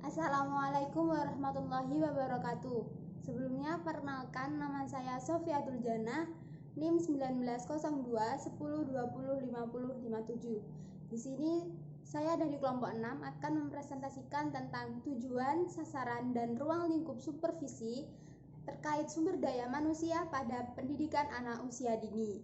Assalamualaikum warahmatullahi wabarakatuh. Sebelumnya perkenalkan, nama saya Sofiatul Jannah, NIM 1902 10 20 50 57. Di sini saya dari kelompok 6 akan mempresentasikan tentang tujuan, sasaran, dan ruang lingkup supervisi terkait sumber daya manusia pada pendidikan anak usia dini.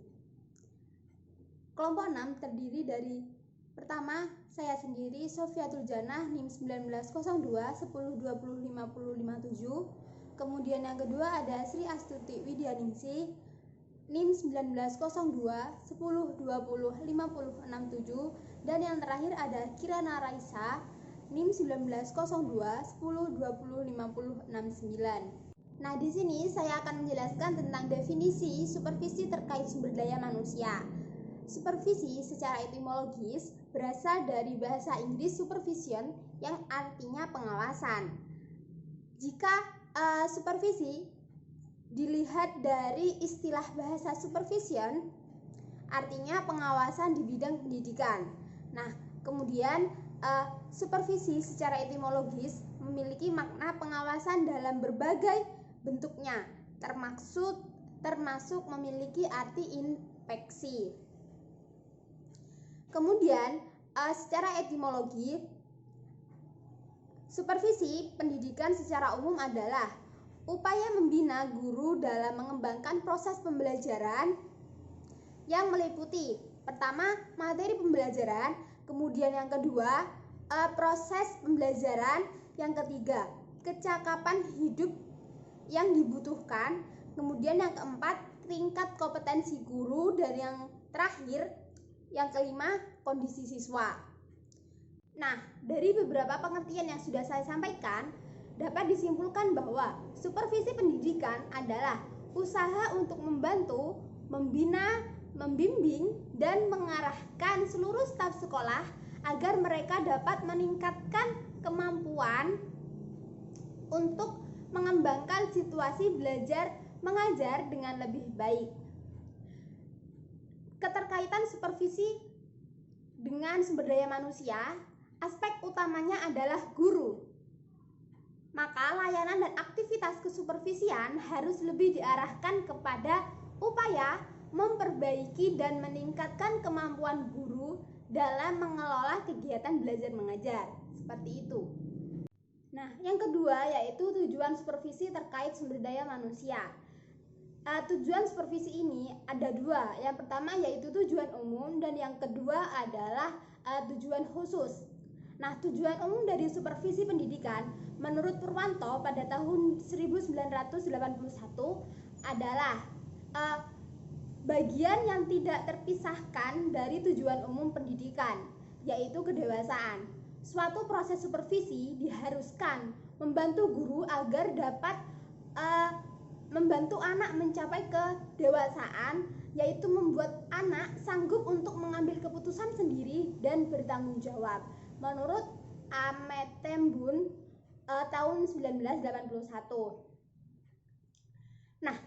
Kelompok 6 terdiri dari pertama, saya sendiri Sofiatul Jannah, NIM 1902 10 20 50 57. Kemudian yang kedua ada Sri Astuti Widyaningsih, NIM 1902 10 20 50 67. Dan yang terakhir ada Kirana Raisa, NIM 1902 10 20 50 69. Nah, di sini saya akan menjelaskan tentang definisi supervisi terkait sumber daya manusia. Supervisi secara etimologis berasal dari bahasa Inggris supervision yang artinya pengawasan. Jika supervisi dilihat dari istilah bahasa supervision, artinya pengawasan di bidang pendidikan. Nah, kemudian supervisi secara etimologis memiliki makna pengawasan dalam berbagai bentuknya, termasuk memiliki arti inspeksi. Kemudian, secara etimologi, supervisi pendidikan secara umum adalah upaya membina guru dalam mengembangkan proses pembelajaran yang meliputi pertama, materi pembelajaran, kemudian yang kedua, proses pembelajaran, yang ketiga, kecakapan hidup yang dibutuhkan, kemudian yang keempat, tingkat kompetensi guru, dan yang terakhir, yang kelima, kondisi siswa. Nah, dari beberapa pengertian yang sudah saya sampaikan, dapat disimpulkan bahwa supervisi pendidikan adalah usaha untuk membantu, membina, membimbing, dan mengarahkan seluruh staf sekolah agar mereka dapat meningkatkan kemampuan untuk mengembangkan situasi belajar mengajar dengan lebih baik. Keterkaitan supervisi dengan sumber daya manusia, aspek utamanya adalah guru. Maka layanan dan aktivitas kesupervisian harus lebih diarahkan kepada upaya memperbaiki dan meningkatkan kemampuan guru dalam mengelola kegiatan belajar mengajar. Seperti itu. Nah, yang kedua yaitu tujuan supervisi terkait sumber daya manusia. Tujuan supervisi ini ada dua. Yang pertama yaitu tujuan umum dan yang kedua adalah tujuan khusus. Nah, tujuan umum dari supervisi pendidikan menurut Purwanto pada tahun 1981 adalah bagian yang tidak terpisahkan dari tujuan umum pendidikan, yaitu kedewasaan. Suatu proses supervisi diharuskan membantu guru agar dapat membantu anak mencapai kedewasaan, yaitu membuat anak sanggup untuk mengambil keputusan sendiri dan bertanggung jawab. Menurut Ametembun tahun 1981. Nah,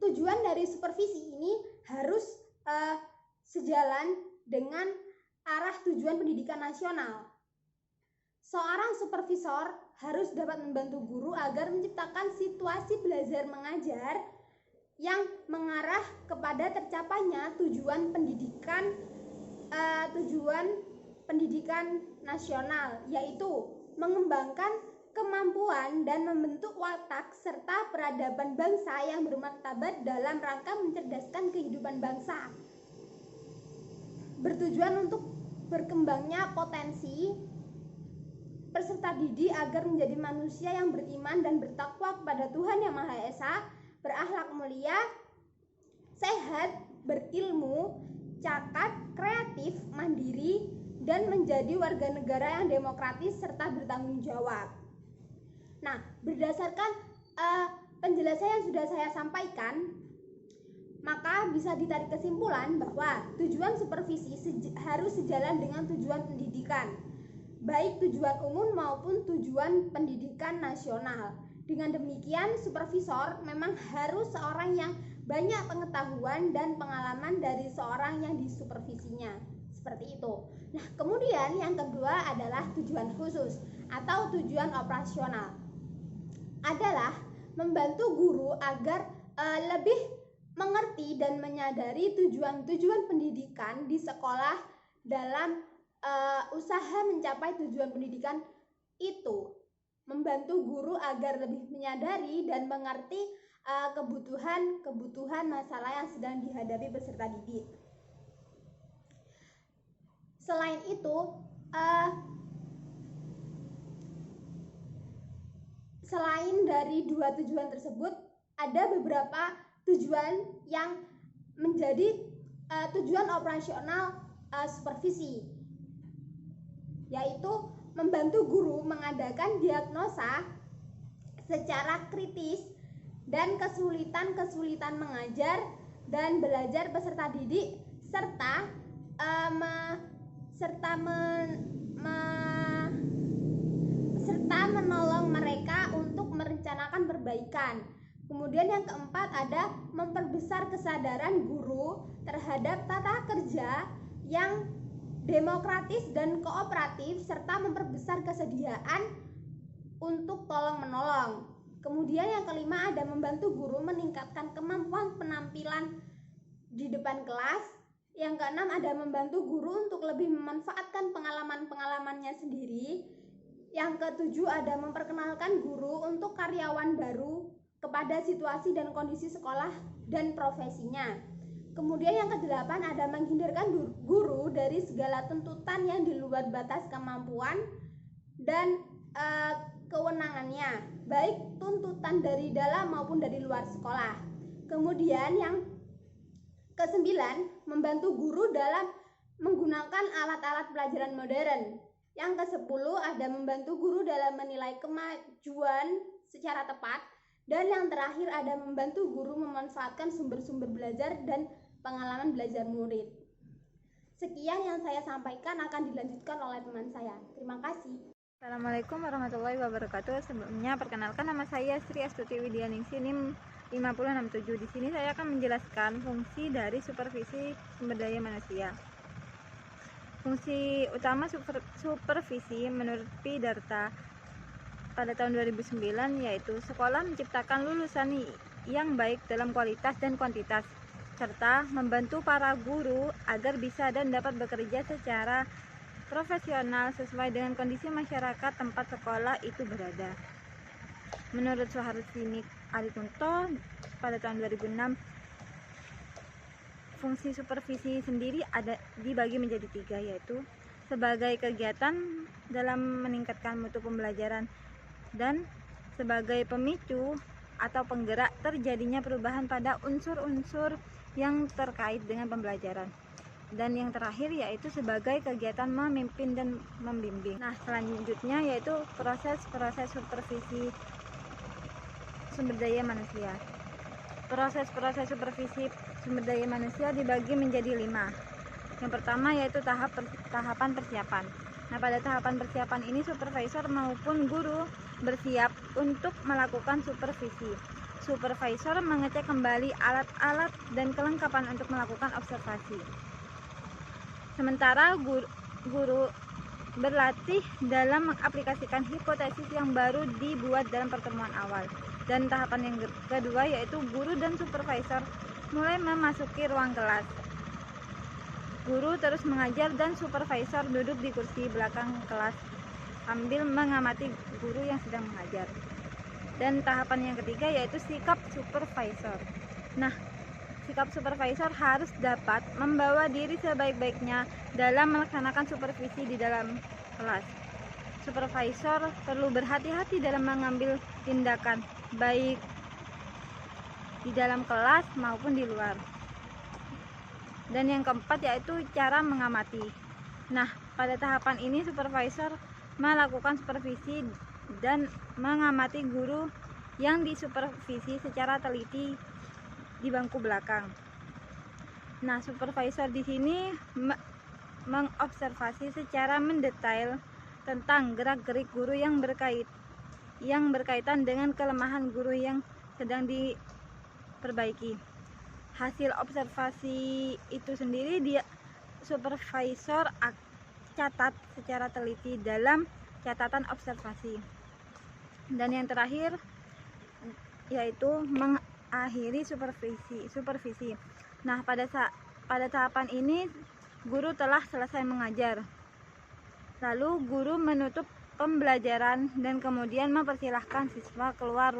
tujuan dari supervisi ini harus sejalan dengan arah tujuan pendidikan nasional. Seorang supervisor harus dapat membantu guru agar menciptakan situasi belajar mengajar yang mengarah kepada tercapainya tujuan pendidikan nasional, yaitu mengembangkan kemampuan dan membentuk watak serta peradaban bangsa yang bermartabat dalam rangka mencerdaskan kehidupan bangsa. Bertujuan untuk berkembangnya potensi peserta didik agar menjadi manusia yang beriman dan bertakwa kepada Tuhan Yang Maha Esa, berakhlak mulia, sehat, berilmu, cakap, kreatif, mandiri, dan menjadi warga negara yang demokratis serta bertanggung jawab. Nah, berdasarkan penjelasan yang sudah saya sampaikan, maka bisa ditarik kesimpulan bahwa tujuan supervisi harus sejalan dengan tujuan pendidikan, baik tujuan umum maupun tujuan pendidikan nasional. Dengan demikian, supervisor memang harus seorang yang banyak pengetahuan dan pengalaman dari seorang yang disupervisinya. Seperti itu. Nah, kemudian yang kedua adalah tujuan khusus. atau tujuan operasional adalah membantu guru agar lebih mengerti dan menyadari tujuan-tujuan pendidikan di sekolah dalam usaha mencapai tujuan pendidikan itu. Membantu guru agar lebih menyadari dan mengerti kebutuhan masalah yang sedang dihadapi peserta didik. Selain itu, selain dari dua tujuan tersebut, ada beberapa tujuan yang menjadi tujuan operasional supervisi, yaitu membantu guru mengadakan diagnosa secara kritis dan kesulitan mengajar dan belajar peserta didik serta menolong mereka untuk merencanakan perbaikan. Kemudian yang keempat ada memperbesar kesadaran guru terhadap tata kerja yang demokratis dan kooperatif serta memperbesar kesediaan untuk tolong-menolong. Kemudian yang kelima ada membantu guru meningkatkan kemampuan penampilan di depan kelas. Yang keenam ada membantu guru untuk lebih memanfaatkan pengalaman-pengalamannya sendiri. Yang ketujuh ada memperkenalkan guru untuk karyawan baru kepada situasi dan kondisi sekolah dan profesinya. Kemudian yang kedelapan ada menghindarkan guru dari segala tuntutan yang di luar batas kemampuan dan kewenangannya, baik tuntutan dari dalam maupun dari luar sekolah. Kemudian yang kesembilan, membantu guru dalam menggunakan alat-alat pelajaran modern. Yang kesepuluh ada membantu guru dalam menilai kemajuan secara tepat. Dan yang terakhir ada membantu guru memanfaatkan sumber-sumber belajar dan pengalaman belajar murid. Sekian yang saya sampaikan, akan dilanjutkan oleh teman saya. Terima kasih. Assalamualaikum warahmatullahi wabarakatuh. Sebelumnya perkenalkan, nama saya Sri Astuti Widyaningsih, NIM 5067. Di sini saya akan menjelaskan fungsi dari supervisi sumber daya manusia. Fungsi utama supervisi menurut P. Darta pada tahun 2009 yaitu sekolah menciptakan lulusan yang baik dalam kualitas dan kuantitas, serta membantu para guru agar bisa dan dapat bekerja secara profesional sesuai dengan kondisi masyarakat tempat sekolah itu berada. Menurut Suhartini Aritunto pada tahun 2006, fungsi supervisi sendiri ada dibagi menjadi 3, yaitu sebagai kegiatan dalam meningkatkan mutu pembelajaran dan sebagai pemicu atau penggerak terjadinya perubahan pada unsur-unsur yang terkait dengan pembelajaran. Dan yang terakhir yaitu sebagai kegiatan memimpin dan membimbing. Nah, selanjutnya yaitu proses-proses supervisi sumber daya manusia. Proses-proses supervisi sumber daya manusia dibagi menjadi 5. Yang pertama yaitu tahapan persiapan. Nah, pada tahapan persiapan ini supervisor maupun guru bersiap untuk melakukan supervisi. Supervisor mengecek kembali alat-alat dan kelengkapan untuk melakukan observasi. Sementara guru berlatih dalam mengaplikasikan hipotesis yang baru dibuat dalam pertemuan awal. Dan tahapan yang kedua yaitu guru dan supervisor mulai memasuki ruang kelas. Guru terus mengajar dan supervisor duduk di kursi belakang kelas sambil mengamati guru yang sedang mengajar. Dan tahapan yang ketiga yaitu sikap supervisor. Nah, sikap supervisor harus dapat membawa diri sebaik-baiknya dalam melaksanakan supervisi di dalam kelas. Supervisor perlu berhati-hati dalam mengambil tindakan baik di dalam kelas maupun di luar. Dan yang keempat yaitu cara mengamati. Nah, pada tahapan ini supervisor melakukan supervisi dan mengamati guru yang disupervisi secara teliti di bangku belakang. Nah, supervisor di sini mengobservasi secara mendetail tentang gerak-gerik guru yang berkaitan dengan kelemahan guru yang sedang diperbaiki. Hasil observasi itu sendiri supervisor catat secara teliti dalam catatan observasi. Dan yang terakhir yaitu mengakhiri supervisi. Nah, pada tahapan ini guru telah selesai mengajar. Lalu guru menutup pembelajaran dan kemudian mempersilahkan siswa keluar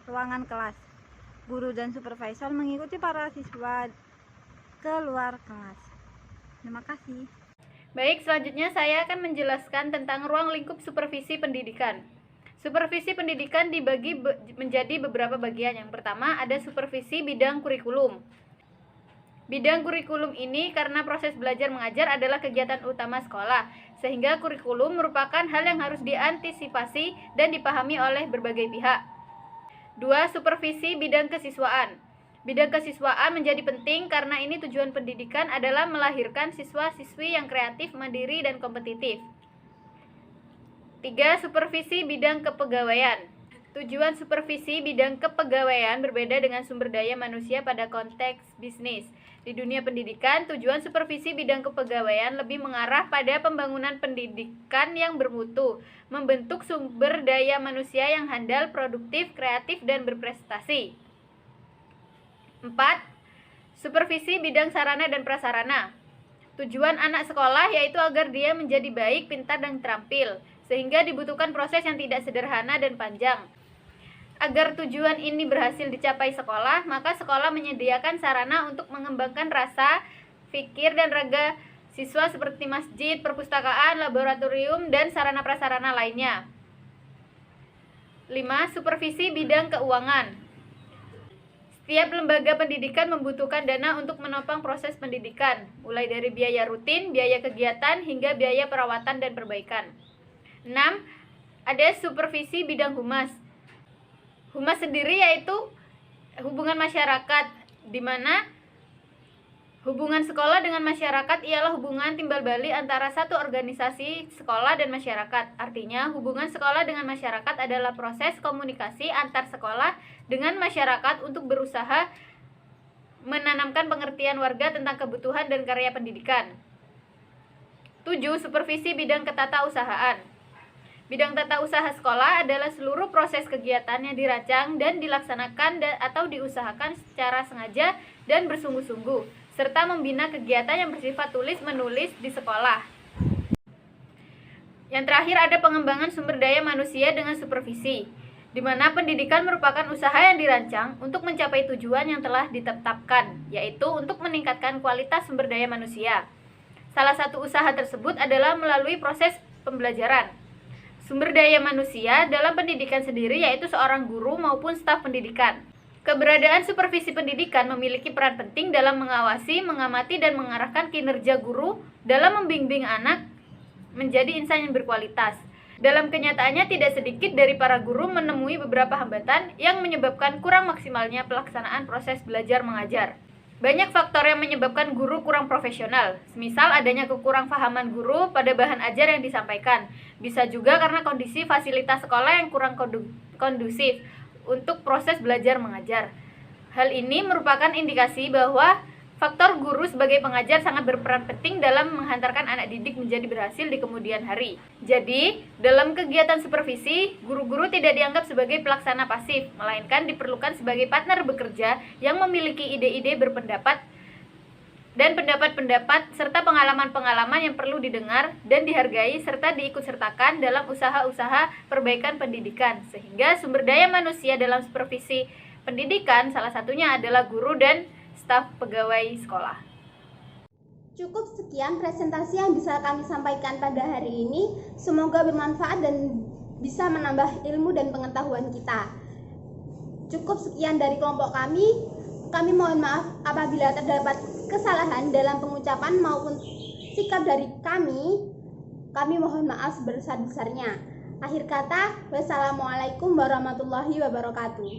ruangan kelas. Guru dan supervisor mengikuti para siswa keluar kelas. Terima kasih. Baik, selanjutnya saya akan menjelaskan tentang ruang lingkup supervisi pendidikan. Supervisi pendidikan dibagi menjadi beberapa bagian. Yang pertama ada supervisi bidang kurikulum. Bidang kurikulum ini karena proses belajar mengajar adalah kegiatan utama sekolah, sehingga kurikulum merupakan hal yang harus diantisipasi dan dipahami oleh berbagai pihak. 2. Supervisi bidang kesiswaan. Bidang kesiswaan menjadi penting karena ini tujuan pendidikan adalah melahirkan siswa-siswi yang kreatif, mandiri, dan kompetitif. 3. Supervisi bidang kepegawaian. Tujuan supervisi bidang kepegawaian berbeda dengan sumber daya manusia pada konteks bisnis. Di dunia pendidikan, tujuan supervisi bidang kepegawaian lebih mengarah pada pembangunan pendidikan yang bermutu, membentuk sumber daya manusia yang handal, produktif, kreatif, dan berprestasi. 4. Supervisi bidang sarana dan prasarana. Tujuan anak sekolah yaitu agar dia menjadi baik, pintar, dan terampil, sehingga dibutuhkan proses yang tidak sederhana dan panjang. Agar tujuan ini berhasil dicapai sekolah, maka sekolah menyediakan sarana untuk mengembangkan rasa, pikir, dan raga siswa seperti masjid, perpustakaan, laboratorium, dan sarana prasarana lainnya. 5. Supervisi bidang keuangan. Setiap lembaga pendidikan membutuhkan dana untuk menopang proses pendidikan, mulai dari biaya rutin, biaya kegiatan, hingga biaya perawatan dan perbaikan. 6. Ada supervisi bidang humas. Humas sendiri yaitu hubungan masyarakat, di mana hubungan sekolah dengan masyarakat ialah hubungan timbal balik antara satu organisasi sekolah dan masyarakat. Artinya, hubungan sekolah dengan masyarakat adalah proses komunikasi antar sekolah dengan masyarakat untuk berusaha menanamkan pengertian warga tentang kebutuhan dan karya pendidikan. 7. Supervisi bidang ketatausahaan. Bidang tata usaha sekolah adalah seluruh proses kegiatan yang dirancang dan dilaksanakan atau diusahakan secara sengaja dan bersungguh-sungguh, serta membina kegiatan yang bersifat tulis-menulis di sekolah. Yang terakhir ada pengembangan sumber daya manusia dengan supervisi, di mana pendidikan merupakan usaha yang dirancang untuk mencapai tujuan yang telah ditetapkan, yaitu untuk meningkatkan kualitas sumber daya manusia. Salah satu usaha tersebut adalah melalui proses pembelajaran. Sumber daya manusia dalam pendidikan sendiri yaitu seorang guru maupun staf pendidikan. Keberadaan supervisi pendidikan memiliki peran penting dalam mengawasi, mengamati, dan mengarahkan kinerja guru dalam membimbing anak menjadi insan yang berkualitas. Dalam kenyataannya, tidak sedikit dari para guru menemui beberapa hambatan yang menyebabkan kurang maksimalnya pelaksanaan proses belajar mengajar. Banyak faktor yang menyebabkan guru kurang profesional, semisal adanya kekurangpahaman guru pada bahan ajar yang disampaikan. Bisa juga karena kondisi fasilitas sekolah yang kurang kondusif untuk proses belajar mengajar. Hal ini merupakan indikasi bahwa faktor guru sebagai pengajar sangat berperan penting dalam menghantarkan anak didik menjadi berhasil di kemudian hari. Jadi, dalam kegiatan supervisi, guru-guru tidak dianggap sebagai pelaksana pasif, melainkan diperlukan sebagai partner bekerja yang memiliki ide-ide berpendapat dan pendapat-pendapat serta pengalaman-pengalaman yang perlu didengar dan dihargai serta diikutsertakan dalam usaha-usaha perbaikan pendidikan, sehingga sumber daya manusia dalam supervisi pendidikan salah satunya adalah guru dan staf pegawai sekolah. Cukup sekian presentasi yang bisa kami sampaikan pada hari ini. Semoga bermanfaat dan bisa menambah ilmu dan pengetahuan kita. Cukup sekian dari kelompok kami. Kami mohon maaf apabila terdapat kesalahan dalam pengucapan maupun sikap dari kami. Kami mohon maaf sebesar-besarnya. Akhir kata, wassalamualaikum warahmatullahi wabarakatuh.